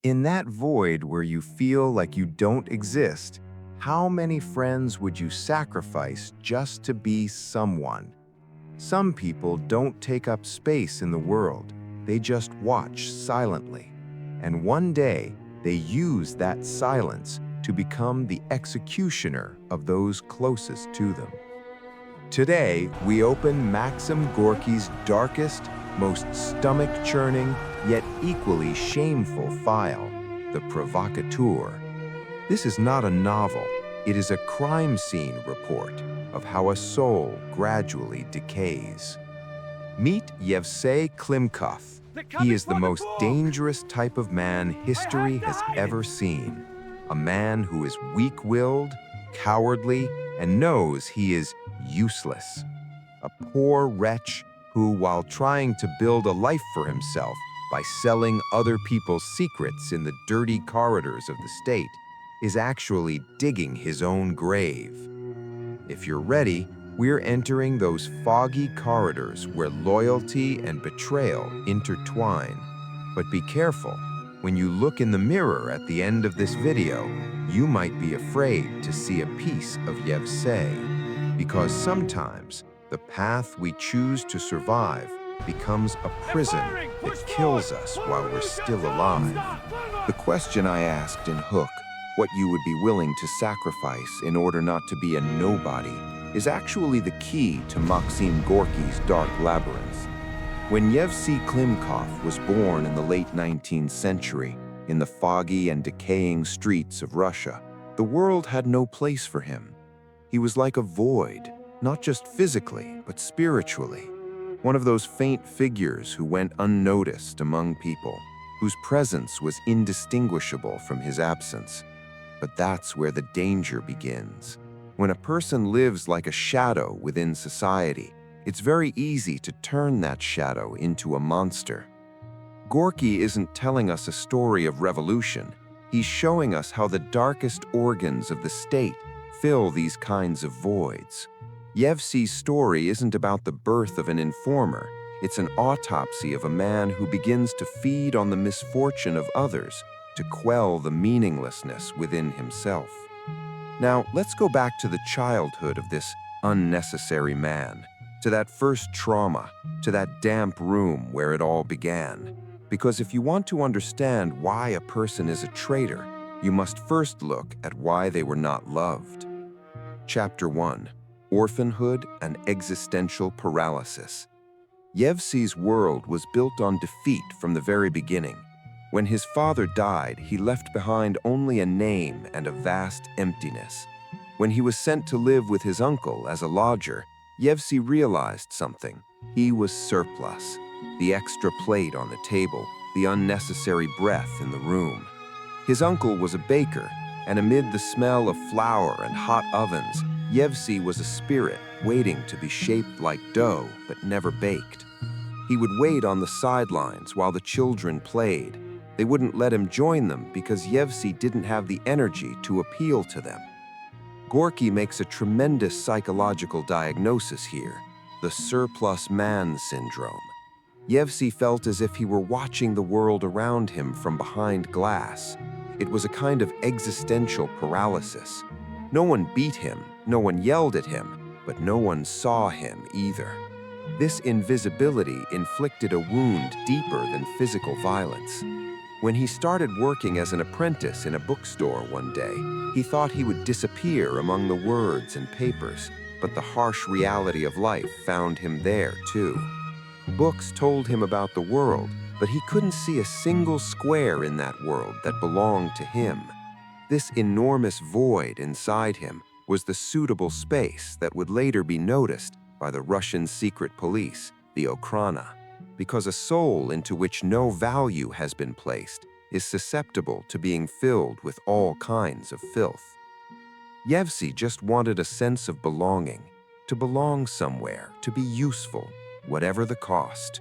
In that void where you feel like you don't exist, how many friends would you sacrifice just to be someone? Some people don't take up space in the world, they just watch silently. And one day, they use that silence to become the executioner of those closest to them. Today, we open Maxim Gorky's darkest, most stomach-churning, yet equally shameful file, the Provocateur. This is not a novel, it is a crime scene report of how a soul gradually decays. Meet Yevsei Klimkov. He is the most dangerous type of man history has ever seen. A man who is weak-willed, cowardly, and knows he is useless. A poor wretch who, while trying to build a life for himself by selling other people's secrets in the dirty corridors of the state, is actually digging his own grave. If you're ready, we're entering those foggy corridors where loyalty and betrayal intertwine. But be careful, when you look in the mirror at the end of this video, you might be afraid to see a piece of Yevsei, because sometimes the path we choose to survive becomes a prison that kills us while we're still alive. The question I asked in Hook, what you would be willing to sacrifice in order not to be a nobody, is actually the key to Maxim Gorky's dark labyrinth. When Yevsei Klimkov was born in the late 19th century, in the foggy and decaying streets of Russia, the world had no place for him. He was like a void, not just physically, but spiritually. One of those faint figures who went unnoticed among people, whose presence was indistinguishable from his absence. But that's where the danger begins. When a person lives like a shadow within society, it's very easy to turn that shadow into a monster. Gorky isn't telling us a story of revolution. He's showing us how the darkest organs of the state fill these kinds of voids. Yevsei's story isn't about the birth of an informer. It's an autopsy of a man who begins to feed on the misfortune of others to quell the meaninglessness within himself. Now, let's go back to the childhood of this unnecessary man, to that first trauma, to that damp room where it all began. Because if you want to understand why a person is a traitor, you must first look at why they were not loved. Chapter 1. Orphanhood and Existential Paralysis. Yevsei's world was built on defeat from the very beginning. When his father died, he left behind only a name and a vast emptiness. When he was sent to live with his uncle as a lodger, Yevsei realized something. He was surplus. The extra plate on the table, the unnecessary breath in the room. His uncle was a baker, and amid the smell of flour and hot ovens, Yevsei was a spirit waiting to be shaped like dough but never baked. He would wait on the sidelines while the children played. They wouldn't let him join them because Yevsei didn't have the energy to appeal to them. Gorky makes a tremendous psychological diagnosis here, the surplus man syndrome. Yevsei felt as if he were watching the world around him from behind glass. It was a kind of existential paralysis. No one beat him, no one yelled at him, but no one saw him either. This invisibility inflicted a wound deeper than physical violence. When he started working as an apprentice in a bookstore one day, he thought he would disappear among the words and papers, but the harsh reality of life found him there too. Books told him about the world, but he couldn't see a single square in that world that belonged to him. This enormous void inside him was the suitable space that would later be noticed by the Russian secret police, the Okhrana. Because a soul into which no value has been placed is susceptible to being filled with all kinds of filth. Yevsei just wanted a sense of belonging, to belong somewhere, to be useful, whatever the cost.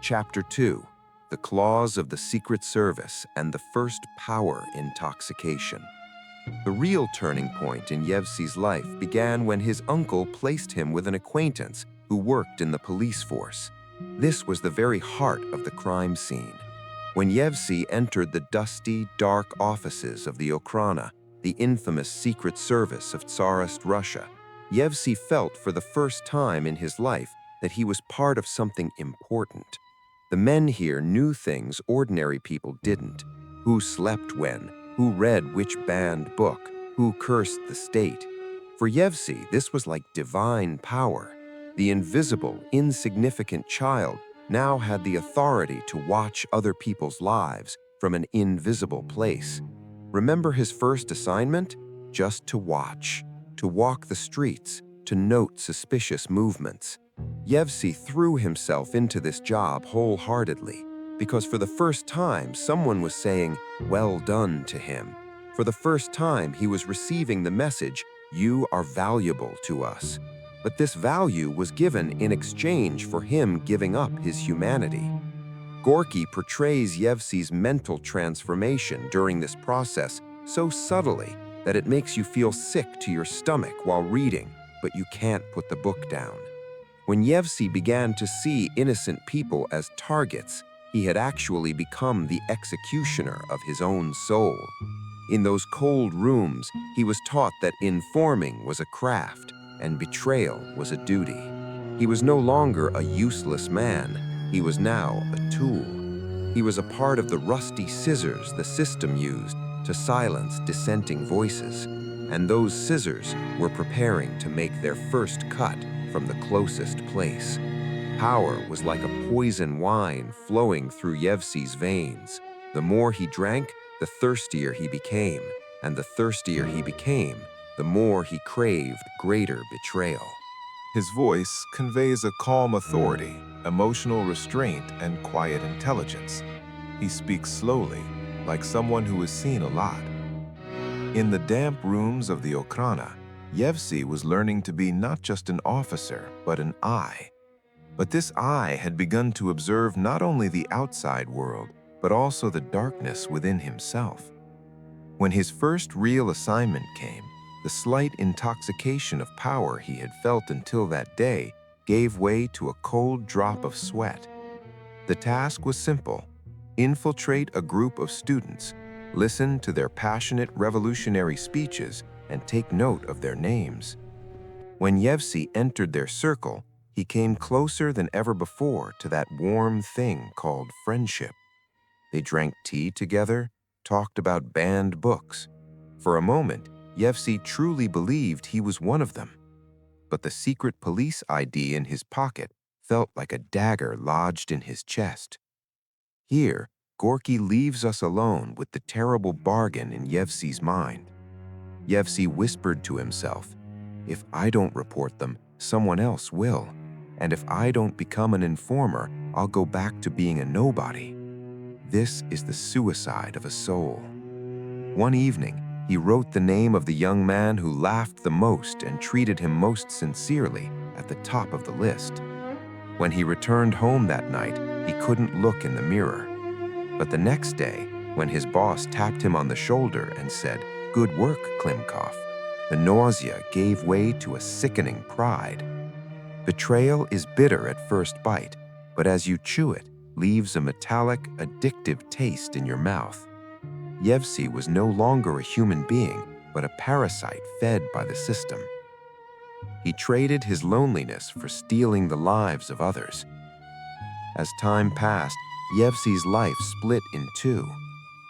Chapter 2. The Claws of the Secret Service and the First Power Intoxication. The real turning point in Yevsei's life began when his uncle placed him with an acquaintance who worked in the police force. This was the very heart of the crime scene. When Yevsey entered the dusty, dark offices of the Okhrana, the infamous secret service of Tsarist Russia, Yevsey felt for the first time in his life that he was part of something important. The men here knew things ordinary people didn't: who slept when, who read which banned book, who cursed the state. For Yevsey, this was like divine power. The invisible, insignificant child now had the authority to watch other people's lives from an invisible place. Remember his first assignment? Just to watch, to walk the streets, to note suspicious movements. Yevsey threw himself into this job wholeheartedly, because for the first time someone was saying, "Well done" to him. For the first time he was receiving the message, "You are valuable to us." But this value was given in exchange for him giving up his humanity. Gorky portrays Yevsey's mental transformation during this process so subtly that it makes you feel sick to your stomach while reading, but you can't put the book down. When Yevsey began to see innocent people as targets, he had actually become the executioner of his own soul. In those cold rooms, he was taught that informing was a craft and betrayal was a duty. He was no longer a useless man. He was now a tool. He was a part of the rusty scissors the system used to silence dissenting voices, and those scissors were preparing to make their first cut from the closest place. Power was like a poison wine flowing through Yevsey's veins. The more he drank, the thirstier he became, and the thirstier he became, the more he craved greater betrayal. His voice conveys a calm authority, emotional restraint, and quiet intelligence. He speaks slowly, like someone who has seen a lot. In the damp rooms of the Okhrana, Yevsey was learning to be not just an officer, but an eye. But this eye had begun to observe not only the outside world, but also the darkness within himself. When his first real assignment came, the slight intoxication of power he had felt until that day gave way to a cold drop of sweat. The task was simple: infiltrate a group of students, listen to their passionate revolutionary speeches, and take note of their names. When Yevsey entered their circle, he came closer than ever before to that warm thing called friendship. They drank tea together, talked about banned books. For a moment, Yevsey truly believed he was one of them. But the secret police ID in his pocket felt like a dagger lodged in his chest. Here, Gorky leaves us alone with the terrible bargain in Yevsey's mind. Yevsey whispered to himself, "If I don't report them, someone else will. And if I don't become an informer, I'll go back to being a nobody." This is the suicide of a soul. One evening, he wrote the name of the young man who laughed the most and treated him most sincerely at the top of the list. When he returned home that night, he couldn't look in the mirror. But the next day, when his boss tapped him on the shoulder and said, "Good work, Klimkov," the nausea gave way to a sickening pride. Betrayal is bitter at first bite, but as you chew it, leaves a metallic, addictive taste in your mouth. Yevsey was no longer a human being, but a parasite fed by the system. He traded his loneliness for stealing the lives of others. As time passed, Yevsey's life split in two.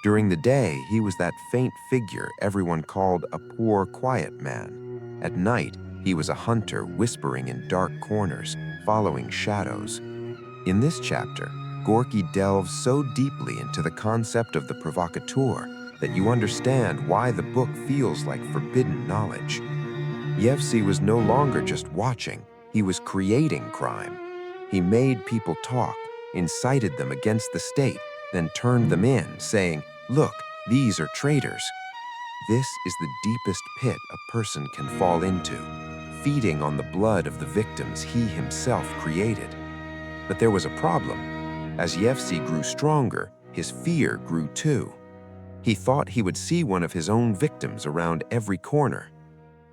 During the day, he was that faint figure everyone called a poor, quiet man. At night, he was a hunter whispering in dark corners, following shadows. In this chapter, Gorky delves so deeply into the concept of the provocateur that you understand why the book feels like forbidden knowledge. Yevsey was no longer just watching, he was creating crime. He made people talk, incited them against the state, then turned them in, saying, "Look, these are traitors." This is the deepest pit a person can fall into, feeding on the blood of the victims he himself created. But there was a problem. As Yevsey grew stronger, his fear grew too. He thought he would see one of his own victims around every corner.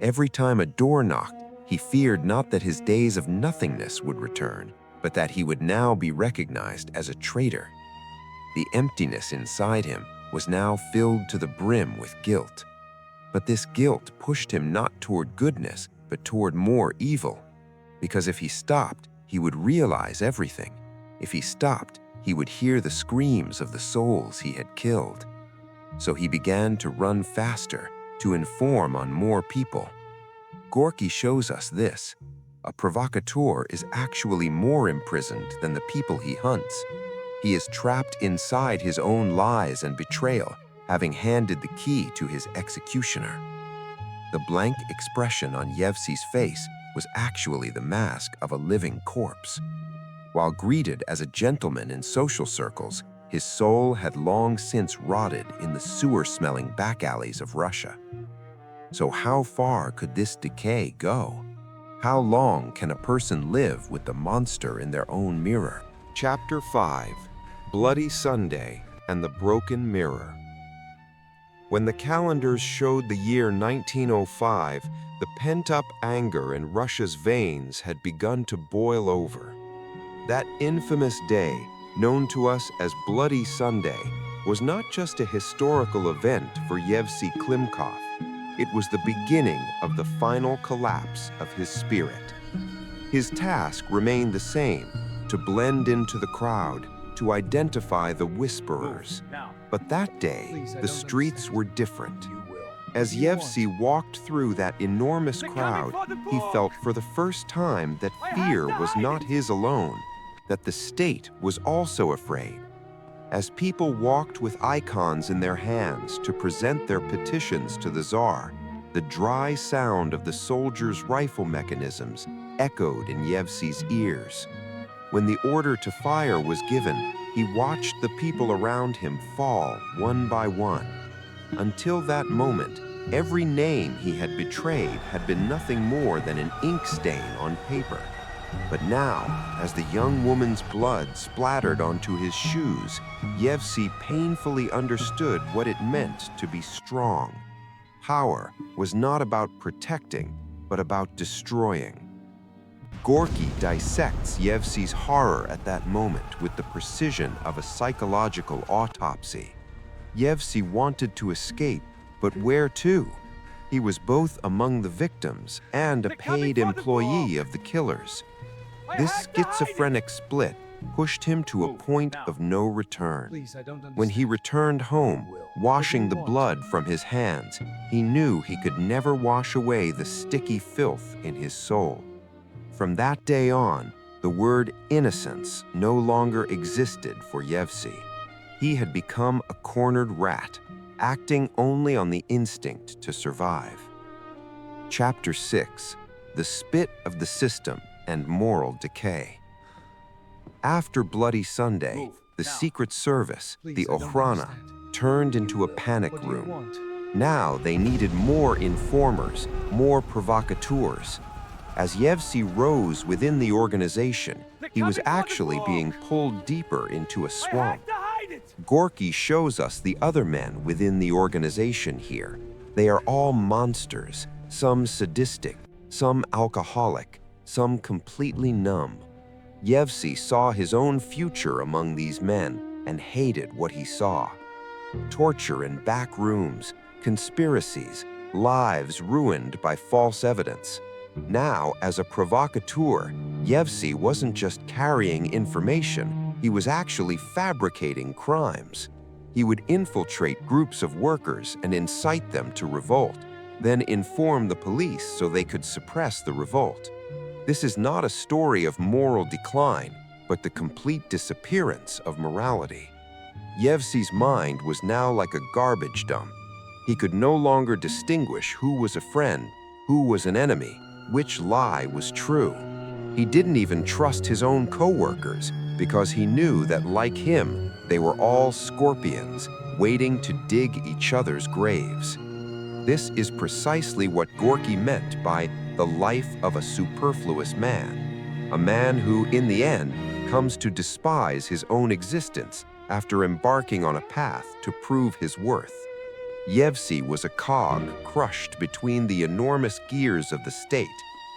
Every time a door knocked, he feared not that his days of nothingness would return, but that he would now be recognized as a traitor. The emptiness inside him was now filled to the brim with guilt. But this guilt pushed him not toward goodness, but toward more evil. Because if he stopped, he would realize everything. If he stopped, he would hear the screams of the souls he had killed. So he began to run faster, to inform on more people. Gorky shows us this. A provocateur is actually more imprisoned than the people he hunts. He is trapped inside his own lies and betrayal, having handed the key to his executioner. The blank expression on Yevsey's face was actually the mask of a living corpse. While greeted as a gentleman in social circles, his soul had long since rotted in the sewer-smelling back alleys of Russia. So how far could this decay go? How long can a person live with the monster in their own mirror? Chapter 5: Bloody Sunday and the Broken Mirror. When the calendars showed the year 1905, the pent-up anger in Russia's veins had begun to boil over. That infamous day, known to us as Bloody Sunday, was not just a historical event for Yevsey Klimkov. It was the beginning of the final collapse of his spirit. His task remained the same, to blend into the crowd, to identify the whisperers. But that day, the streets were different. As Yevsey walked through that enormous crowd, he felt for the first time that fear was not his alone, that the state was also afraid. As people walked with icons in their hands to present their petitions to the Tsar, the dry sound of the soldiers' rifle mechanisms echoed in Yevsey's ears. When the order to fire was given, he watched the people around him fall one by one. Until that moment, every name he had betrayed had been nothing more than an ink stain on paper. But now, as the young woman's blood splattered onto his shoes, Yevsey painfully understood what it meant to be strong. Power was not about protecting, but about destroying. Gorky dissects Yevsey's horror at that moment with the precision of a psychological autopsy. Yevsey wanted to escape, but where to? He was both among the victims and a paid employee of the killers. This schizophrenic split pushed him to a point of no return. When he returned home, washing the blood from his hands, he knew he could never wash away the sticky filth in his soul. From that day on, the word innocence no longer existed for Yevsey. He had become a cornered rat, acting only on the instinct to survive. Chapter 6: The Spit of the System and Moral Decay. After Bloody Sunday, the Secret Service, the Okhrana, turned into a panic room. Now they needed more informers, more provocateurs. As Yevsey rose within the organization, he was actually being pulled deeper into a swamp. Gorky shows us the other men within the organization here. They are all monsters, some sadistic, some alcoholic, some completely numb. Yevsey saw his own future among these men and hated what he saw. Torture in back rooms, conspiracies, lives ruined by false evidence. Now, as a provocateur, Yevsey wasn't just carrying information, he was actually fabricating crimes. He would infiltrate groups of workers and incite them to revolt, then inform the police so they could suppress the revolt. This is not a story of moral decline, but the complete disappearance of morality. Yevsey's mind was now like a garbage dump. He could no longer distinguish who was a friend, who was an enemy, which lie was true. He didn't even trust his own co-workers because he knew that, like him, they were all scorpions waiting to dig each other's graves. This is precisely what Gorky meant by the life of a superfluous man, a man who, in the end, comes to despise his own existence after embarking on a path to prove his worth. Yevsey was a cog crushed between the enormous gears of the state,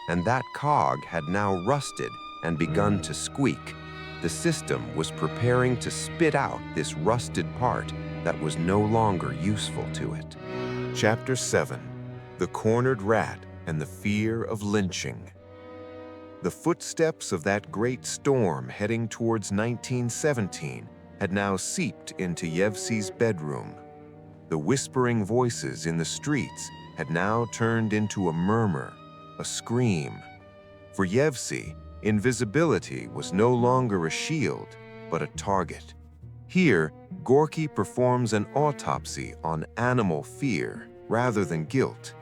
and that cog had now rusted and begun to squeak. The system was preparing to spit out this rusted part that was no longer useful to it. Chapter 7. The Cornered Rat and the Fear of Lynching. The footsteps of that great storm heading towards 1917 had now seeped into Yevsey's bedroom. The whispering voices in the streets had now turned into a murmur, a scream. For Yevsey, invisibility was no longer a shield, but a target. Here, Gorky performs an autopsy on animal fear rather than guilt.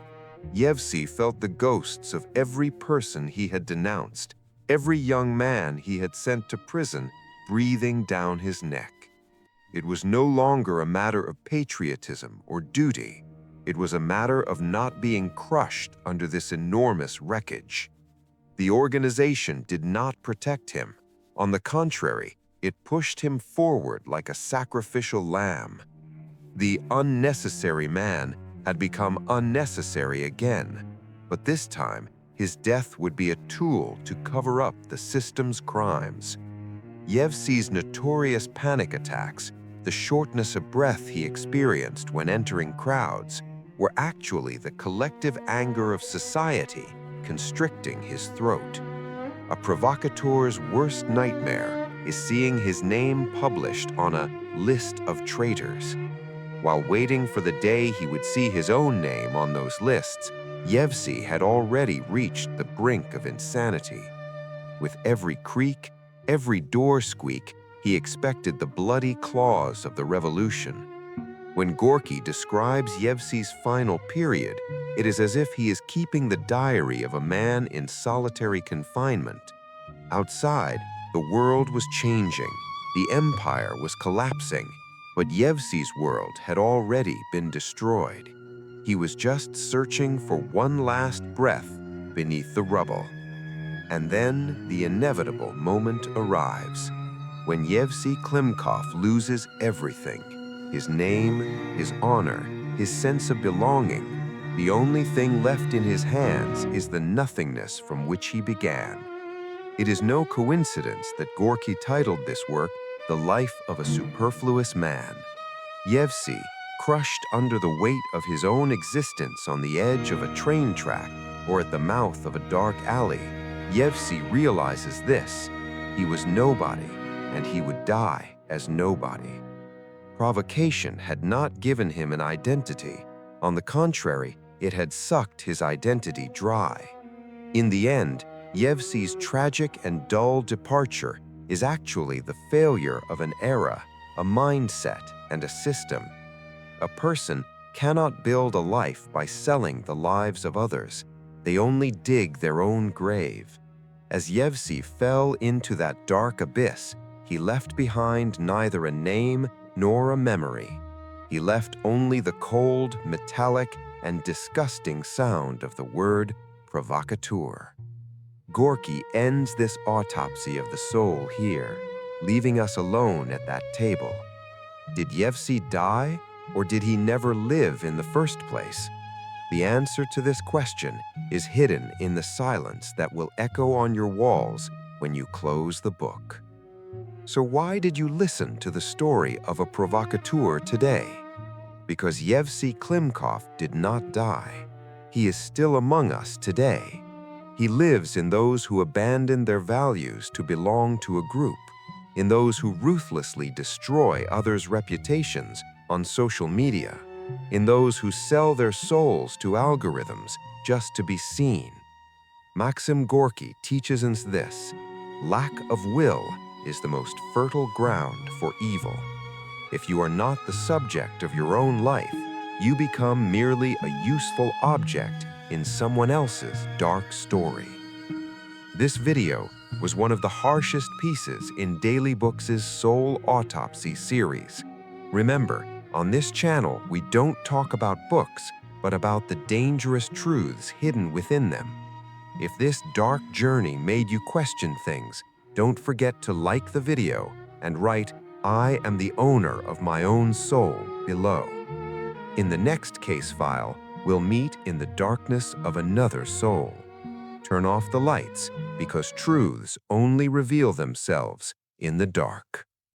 Yevsey felt the ghosts of every person he had denounced, every young man he had sent to prison, breathing down his neck. It was no longer a matter of patriotism or duty. It was a matter of not being crushed under this enormous wreckage. The organization did not protect him. On the contrary, it pushed him forward like a sacrificial lamb. The unnecessary man had become unnecessary again, but this time his death would be a tool to cover up the system's crimes. Yevsey's notorious panic attacks, the shortness of breath he experienced when entering crowds, were actually the collective anger of society constricting his throat. A provocateur's worst nightmare is seeing his name published on a list of traitors. While waiting for the day he would see his own name on those lists, Yevsey had already reached the brink of insanity. With every creak, every door squeak, he expected the bloody claws of the revolution. When Gorky describes Yevsey's final period, it is as if he is keeping the diary of a man in solitary confinement. Outside, the world was changing, the empire was collapsing, but Yevsey's world had already been destroyed. He was just searching for one last breath beneath the rubble. And then the inevitable moment arrives, when Yevsey Klimkov loses everything: his name, his honor, his sense of belonging. The only thing left in his hands is the nothingness from which he began. It is no coincidence that Gorky titled this work The Life of a Superfluous Man. Yevsey, crushed under the weight of his own existence on the edge of a train track or at the mouth of a dark alley, Yevsey realizes this: he was nobody, and he would die as nobody. Provocation had not given him an identity. On the contrary, it had sucked his identity dry. In the end, Yevsey's tragic and dull departure is actually the failure of an era, a mindset, and a system. A person cannot build a life by selling the lives of others. They only dig their own grave. As Yevsey fell into that dark abyss, he left behind neither a name nor a memory. He left only the cold, metallic, and disgusting sound of the word provocateur. Gorky ends this autopsy of the soul here, leaving us alone at that table. Did Yevsey die, or did he never live in the first place? The answer to this question is hidden in the silence that will echo on your walls when you close the book. So why did you listen to the story of a provocateur today? Because Yevsey Klimkov did not die. He is still among us today. He lives in those who abandon their values to belong to a group, in those who ruthlessly destroy others' reputations on social media, in those who sell their souls to algorithms just to be seen. Maxim Gorky teaches us this: lack of will is the most fertile ground for evil. If you are not the subject of your own life, you become merely a useful object in someone else's dark story. This video was one of the harshest pieces in Daily Books' Soul Autopsy series. Remember, on this channel, we don't talk about books, but about the dangerous truths hidden within them. If this dark journey made you question things, don't forget to like the video and write "I am the owner of my own soul" below. In the next case file, we'll meet in the darkness of another soul. Turn off the lights, because truths only reveal themselves in the dark.